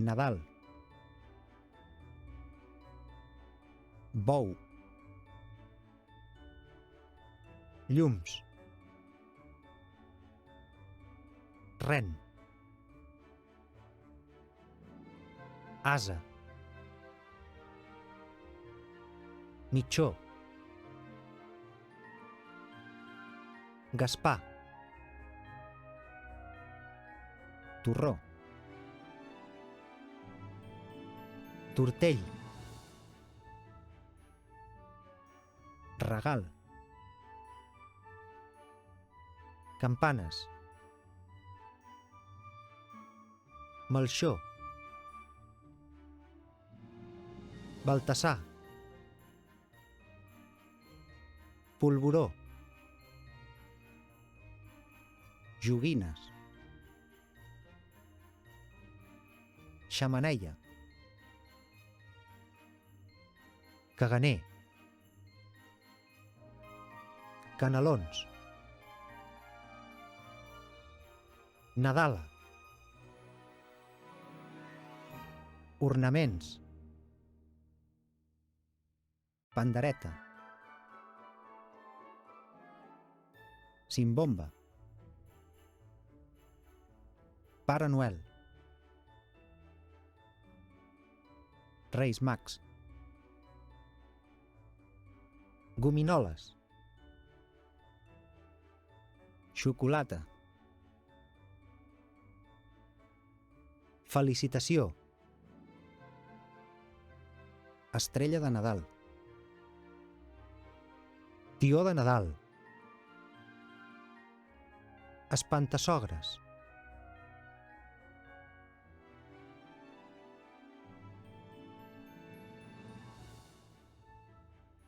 Nadal. Bou. Llums. Ren. Ase. Mitjó. Gaspar. Torró. Tortell. Regal. Campanes. Melxó. Baltasar. Polvoró. Joguines. Xemeneia. Caganer. Canelons. Nadala. Ornaments. Pandereta. Simbomba. Pare Noel. Reis Mags. Gominoles. Xocolata. Felicitació. Estrella de Nadal. Tió de Nadal. Espantasogres.